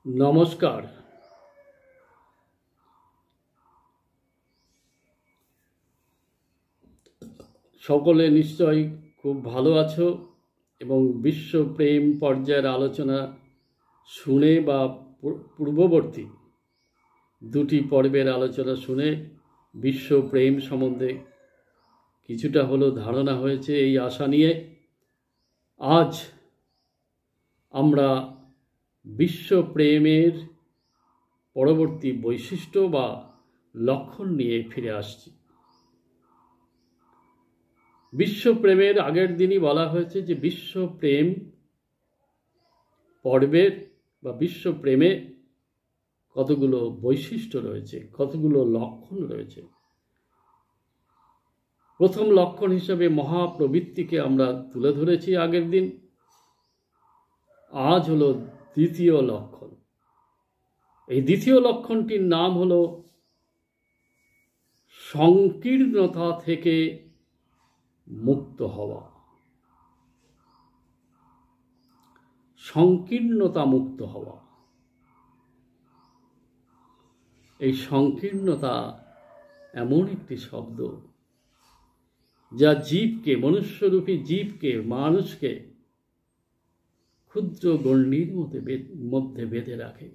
নমস্কার। সকলে নিশ্চয়ই খুব ভালো আছো এবং বিশ্ব প্রেম পর্যায়ের আলোচনা শুনে বা পূর্ববর্তী দুটি পর্বের আলোচনা শুনে বিশ্ব প্রেম সম্বন্ধে কিছুটা হলেও ধারণা হয়েছে এই আশা নিয়ে আজ আমরা বিশ্ব প্রেমের পরবর্তী বৈশিষ্ট্য বা লক্ষণ নিয়ে ফিরে আসছি। বিশ্বপ্রেমের আগের দিনই বলা হয়েছে যে বিশ্বপ্রেম পর্বের বা বিশ্বপ্রেমে কতগুলো বৈশিষ্ট্য রয়েছে, কতগুলো লক্ষণ রয়েছে। প্রথম লক্ষণ হিসেবে মহাপ্রবৃত্তিকে আমরা তুলে ধরেছি আগের দিন। আজ হলো দ্বিতীয় লক্ষণ। এই দ্বিতীয় লক্ষণটির নাম হলো সংকীর্ণতা থেকে মুক্ত হওয়া। সংকীর্ণতা মুক্ত হওয়া। এই সংকীর্ণতা এমন একটি শব্দ যা জীবকে, মনুষ্যরূপী জীবকে, মানুষকে ক্ষুদ্র গণ্ডির মধ্যে বেঁধে রাখে,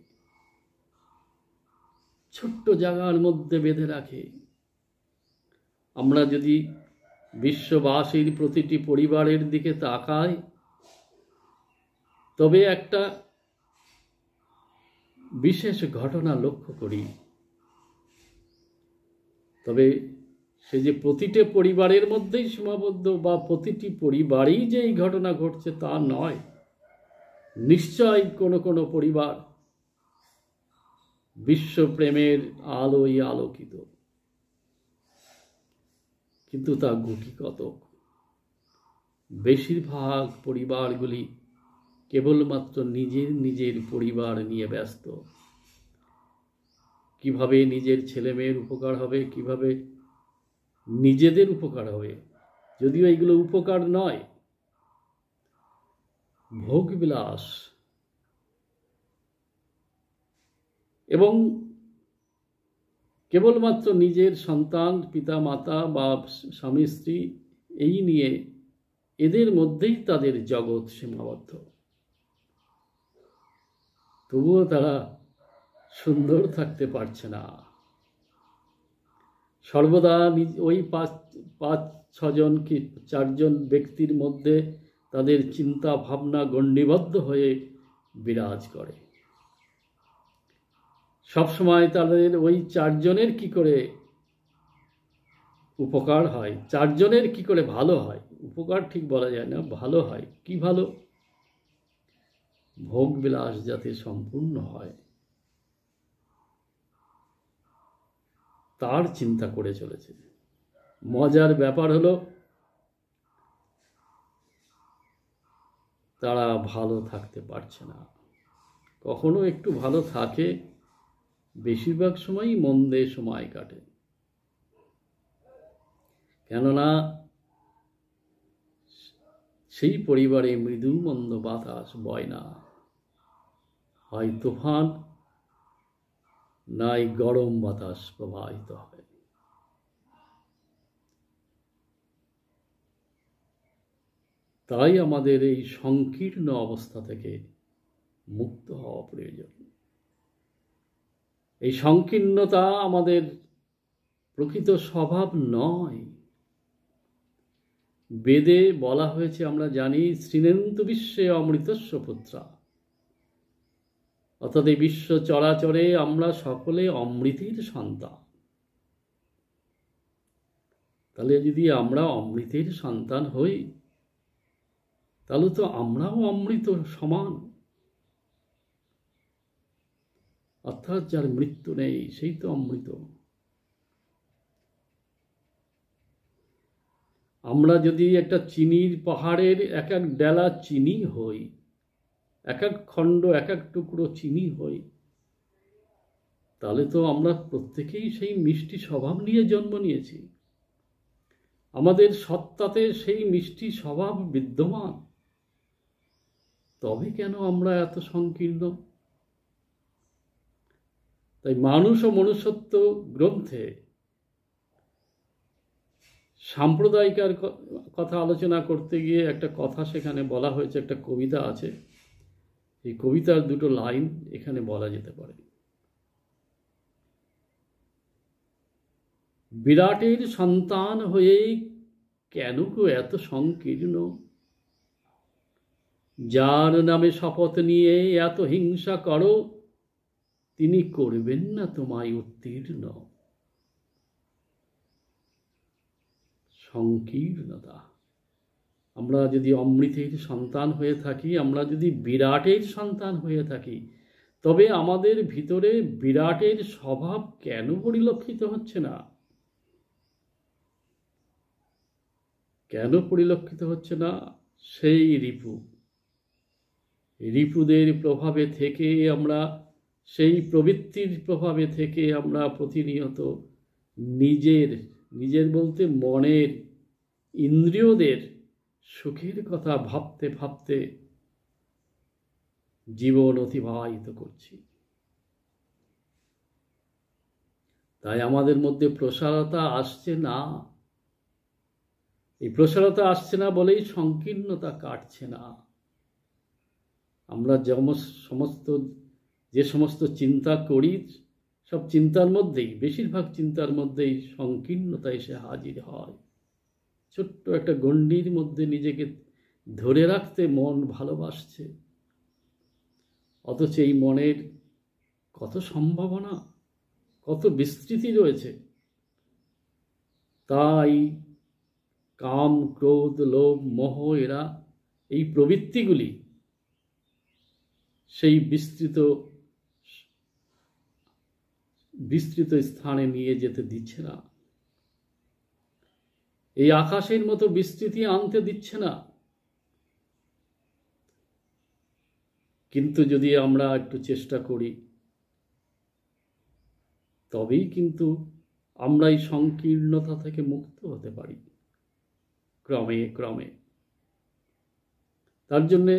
ছোট্ট জায়গার মধ্যে বেঁধে রাখে। আমরা যদি বিশ্ববাসীর প্রতিটি পরিবারের দিকে তাকাই তবে একটা বিশেষ ঘটনা লক্ষ্য করি। তবে সে যে প্রতিটি পরিবারের মধ্যেই সীমাবদ্ধ বা প্রতিটি পরিবারেই যে এই ঘটনা ঘটছে তা নয়। নিশ্চয় কোনো কোনো পরিবার বিশ্বপ্রেমের আলোয় আলোকিত, কিন্তু তা গুটি কতক। বেশিরভাগ পরিবারগুলি কেবলমাত্র নিজের নিজের পরিবার নিয়ে ব্যস্ত। কিভাবে নিজের ছেলেমেয়ের উপকার হবে, কিভাবে নিজেদের উপকার হবে, যদিও এগুলো উপকার নয়, ভোগবিলাস এবং কেবলমাত্র নিজের সন্তান, পিতা মাতা বা স্বামী স্ত্রী এই নিয়ে এদের মধ্যেই তাদের জগৎ সীমাবদ্ধ। তবুও তারা সুন্দর থাকতে পারছে না। সর্বদা ওই পাঁচ ছজন কি চারজন ব্যক্তির মধ্যে তাদের চিন্তা ভাবনা গণ্ডিবদ্ধ হয়ে বিরাজ করে। সবসময় তাদের ওই চারজনের কি করে উপকার হয়, চারজনের কি করে ভালো হয়, উপকার ঠিক বলা যায় না, ভালো হয়। কি ভালো? ভোগবিলাস যাতে সম্পূর্ণ হয় তার চিন্তা করে চলেছে। মজার ব্যাপার হলো তারা ভালো থাকতে পারছে না। কখনো একটু ভালো থাকে, বেশিরভাগ সময়ই মন্দে সময় কাটে। কেননা সেই পরিবারে মৃদু মন্দ বাতাস বয় না, হয় তুফান নাই গরম বাতাস প্রবাহিত হয়। তাই আমাদের এই সংকীর্ণ অবস্থা থেকে মুক্ত হওয়া প্রয়োজন। এই সংকীর্ণতা আমাদের প্রকৃত স্বভাব নয়। বেদে বলা হয়েছে, আমরা জানি, শ্রীনেন্তু বিশ্বে অমৃতস্য পুত্রা, অর্থাৎ এই বিশ্ব চরাচরে আমরা সকলে অমৃতের সন্তান। তাহলে যদি আমরা অমৃতের সন্তান হই তাহলে তো আমরাও অমৃত সমান। অর্থাৎ যার মৃত্যু নেই সেই তো অমৃত। আমরা যদি একটা চিনির পাহাড়ের এক এক ডেলা চিনি হই, এক এক খণ্ড, এক এক টুকরো চিনি হই, তাহলে তো আমরা প্রত্যেকেই সেই মিষ্টি স্বভাব নিয়ে জন্ম নিয়েছি। আমাদের সত্তাতে সেই মিষ্টি স্বভাব বিদ্যমান। তবে কেন আমরা এত সংকীর্ণ? তাই মানুষ ও মনুষ্যত্ব গ্রন্থে সাম্প্রদায়িকার কথা আলোচনা করতে গিয়ে একটা কথা সেখানে বলা হয়েছে, একটা কবিতা আছে, এই কবিতার দুটো লাইন এখানে বলা যেতে পারে। বিরাটের সন্তান হয়েই কেন গো এত সংকীর্ণ, যার নামে শপথ নিয়ে এত হিংসা করো, তিনি করবেন না তোমায় উত্তীর্ণ। সংকীর্ণতা। আমরা যদি অমৃতের সন্তান হয়ে থাকি, আমরা যদি বিরাটের সন্তান হয়ে থাকি, তবে আমাদের ভিতরে বিরাটের স্বভাব কেন পরিলক্ষিত হচ্ছে না? কেন পরিলক্ষিত হচ্ছে না? সেই রিপুদের প্রভাবে থেকে আমরা, সেই প্রবৃত্তির প্রভাবে থেকে আমরা প্রতিনিয়ত নিজের বলতে মনের, ইন্দ্রিয়দের সুখের কথা ভাবতে ভাবতে জীবন অতিবাহিত করছি। তাই আমাদের মধ্যে প্রসারতা আসছে না। এই প্রসারতা আসছে না বলেই সংকীর্ণতা কাটছে না। আমরা যে সমস্ত চিন্তা করি, সব চিন্তার মধ্যেই, বেশিরভাগ চিন্তার মধ্যেই সংকীর্ণতা এসে হাজির হয়। ছোট্ট একটা গণ্ডির মধ্যে নিজেকে ধরে রাখতে মন ভালোবাসছে, অথচ এই মনের কত সম্ভাবনা, কত বিস্তৃতি রয়েছে। তাই কাম, ক্রোধ, লোভ, মোহ, এরা এই প্রবৃত্তিগুলি সেই বিস্তৃত স্থানে নিয়ে যেতে দিচ্ছে না। এই আকাশের মতো বিস্তৃতি আনতে দিচ্ছে না। কিন্তু যদি আমরা একটু চেষ্টা করি, তবেই কিন্তু আমরা এই সংকীর্ণতা থেকে মুক্ত হতে পারি ক্রমে ক্রমে। তার জন্যে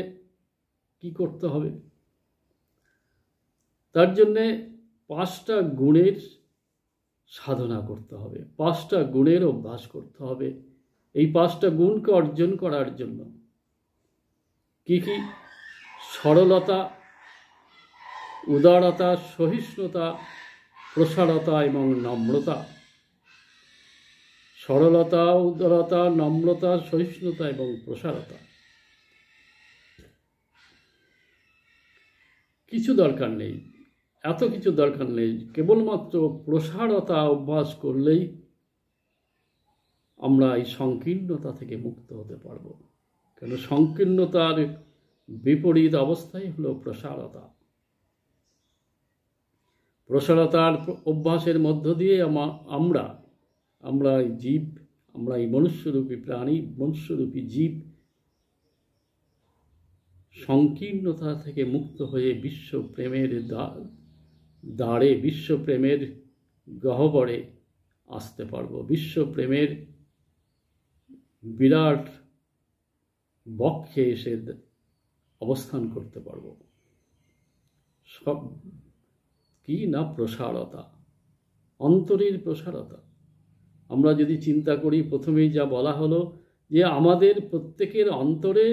কি করতে হবে? তার জন্যে 5টা গুণের সাধনা করতে হবে, 5টা গুণের অভ্যাস করতে হবে। এই 5টা গুণকে অর্জন করার জন্য কি কি? সরলতা, উদারতা, সহিষ্ণুতা, প্রসারতা এবং নম্রতা। সরলতা, উদারতা, নম্রতা, সহিষ্ণুতা এবং প্রসারতা। কিছু দরকার নেই, এত কিছু দরকার নেই। কেবলমাত্র প্রসারতা অভ্যাস করলেই আমরা এই সংকীর্ণতা থেকে মুক্ত হতে পারব। কেন সংকীর্ণতার বিপরীত অবস্থাই হলো প্রসারতা। প্রসারতার অভ্যাসের মধ্য দিয়ে আমরা জীব, আমরা এই মনুষ্যরূপী প্রাণী, মনুষ্যরূপী জীব সংকীর্ণতা থেকে মুক্ত হয়ে বিশ্বপ্রেমের দ্বারে, বিশ্বপ্রেমের গহ্বরে আসতে পারব। বিশ্বপ্রেমের বিরাট বক্ষে এসে অবস্থান করতে পারব। সব কি না? প্রসারতা, অন্তরের প্রসারতা। আমরা যদি চিন্তা করি, প্রথমেই যা বলা হলো যে আমাদের প্রত্যেকের অন্তরে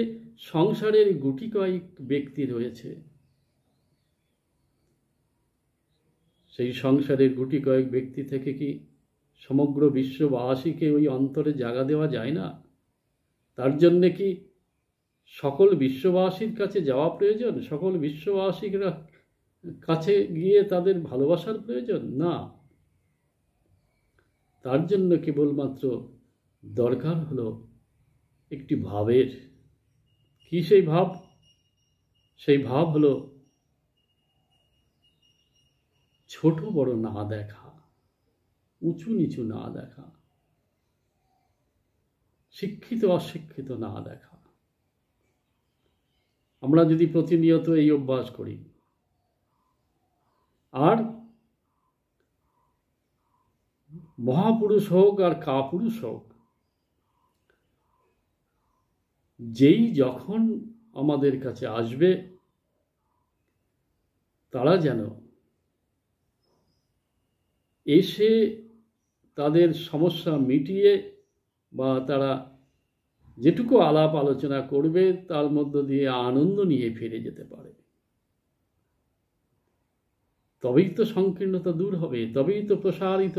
সংসারের গুটি কয়েক ব্যক্তি রয়েছে। সেই সংসারের গুটি কয়েক ব্যক্তি থেকে কি সমগ্র বিশ্ববাসীকে ওই অন্তরে জায়গা দেওয়া যায় না? তার জন্যে কি সকল বিশ্ববাসীর কাছে যাওয়া প্রয়োজন? সকল বিশ্ববাসীর কাছে গিয়ে তাদের ভালোবাসার প্রয়োজন? না। তার জন্য কেবলমাত্র দরকার হলো একটি ভাবের। কি সেই ভাব? সেই ভাব হলো ছোট বড় না দেখা, উঁচু নিচু না দেখা, শিক্ষিত অশিক্ষিত না দেখা। আমরা যদি প্রতিনিয়ত এই অভ্যাস করি, আর মহাপুরুষ হোক আর কাপুরুষ হোক, যেই যখন আমাদের কাছে আসবে, তারা যেন এসে তাদের সমস্যা মিটিয়ে বা তারা যেটুকু আলাপ আলোচনা করবে তার মধ্য দিয়ে আনন্দ নিয়ে ফিরে যেতে পারে। তবেই তো সংকীর্ণতা দূর হবে, তবেই তো প্রসারিত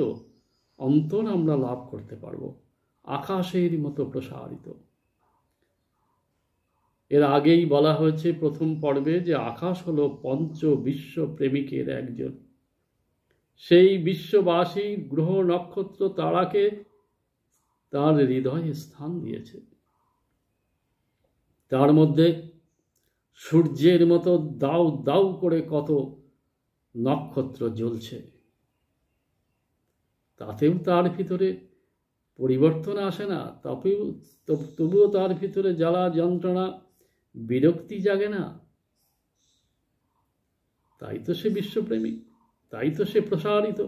অন্তর আমরা লাভ করতে পারব, আকাশের মতো প্রসারিত। এর আগেই বলা হয়েছে প্রথম পর্বে যে আকাশ হলো পঞ্চ বিশ্ব প্রেমিকের একজন। সেই বিশ্ববাসী গ্রহ নক্ষত্র তারাকে তার হৃদয়ে স্থান দিয়েছে। তার মধ্যে সূর্যের মতো দাউ দাউ করে কত নক্ষত্র জ্বলছে, তাতেও তার ভিতরে পরিবর্তন আসে না, তবুও তার ভিতরে জ্বালা যন্ত্রণা বিরক্তি জাগে না। তাই তো সে বিশ্বপ্রেমিক, তাই তো সে প্রসারিত।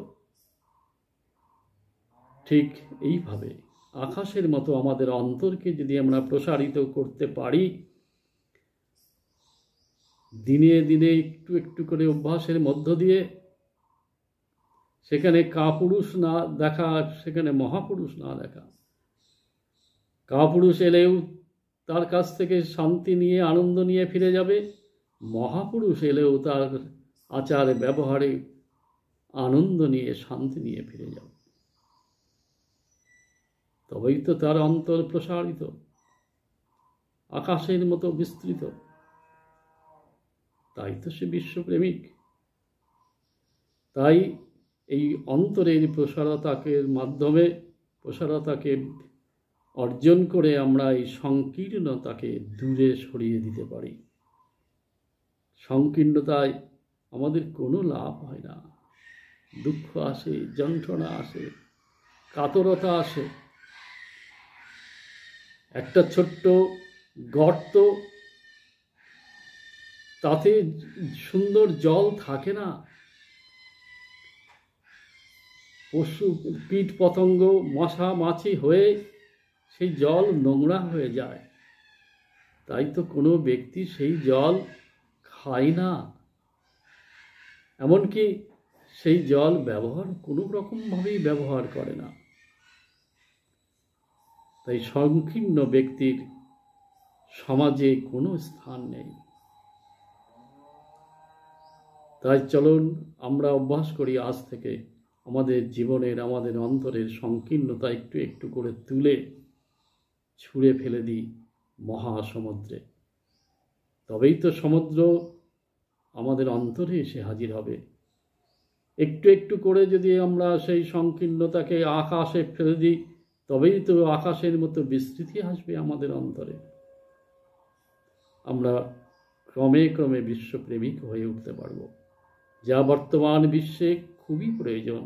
ঠিক এইভাবে আকাশের মতো আমাদের অন্তরকে যদি আমরা প্রসারিত করতে পারি, দিনে দিনে একটু একটু করে অভ্যাসের মধ্য দিয়ে, সেখানে কাপুরুষ না দেখা, সেখানে মহাপুরুষ না দেখা। কাপুরুষ এলেও তার কাছ থেকে শান্তি নিয়ে আনন্দ নিয়ে ফিরে যাবে, মহাপুরুষ এলেও তার আচার ব্যবহারে আনন্দ নিয়ে শান্তি নিয়ে ফিরে যাবে। তবেই তো তার অন্তর প্রসারিত, আকাশের মতো বিস্তৃত। তাই তো সে বিশ্বপ্রেমিক। তাই এই অন্তরের প্রসারতাকে অর্জন করে আমরা এই সংকীর্ণতাকে দূরে সরিয়ে দিতে পারি। সংকীর্ণতায় আমাদের কোনো লাভ হয় না, দুঃখ আসে, যন্ত্রণা আসে, কাতরতা আসে। একটা ছোট্ট গর্ত, তাতে সুন্দর জল থাকে না, পশু কীট পতঙ্গ মশা মাছি হয়ে সেই জল নোংরা হয়ে যায়। তাই তো কোনো ব্যক্তি সেই জল খায় না, এমনকি সেই জল কোনো রকমভাবেই ব্যবহার করে না। তাই সংকীর্ণ ব্যক্তির সমাজে কোনো স্থান নেই। তাই চলুন আমরা অভ্যাস করি আজ থেকে আমাদের জীবনের, আমাদের অন্তরের সংকীর্ণতা একটু একটু করে তুলে ছুঁড়ে ফেলে দিই মহাসমুদ্রে। তবেই তো সমুদ্র আমাদের অন্তরে এসে হাজির হবে। একটু একটু করে যদি আমরা সেই সংকীর্ণতাকে আকাশে ফেলে দিই, তবেই তো আকাশের মতো বিস্তৃতি আসবে আমাদের অন্তরে। আমরা ক্রমে ক্রমে বিশ্বপ্রেমিক হয়ে উঠতে পারব, যা বর্তমান বিশ্বে খুবই প্রয়োজন।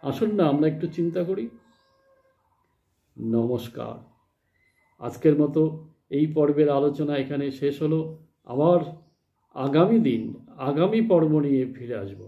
আসুন না আমরা একটু চিন্তা করি। নমস্কার। আজকের মতো এই পর্বের আলোচনা এখানে শেষ হলো। আবার আগামী পর্ব নিয়ে ফিরে আসব।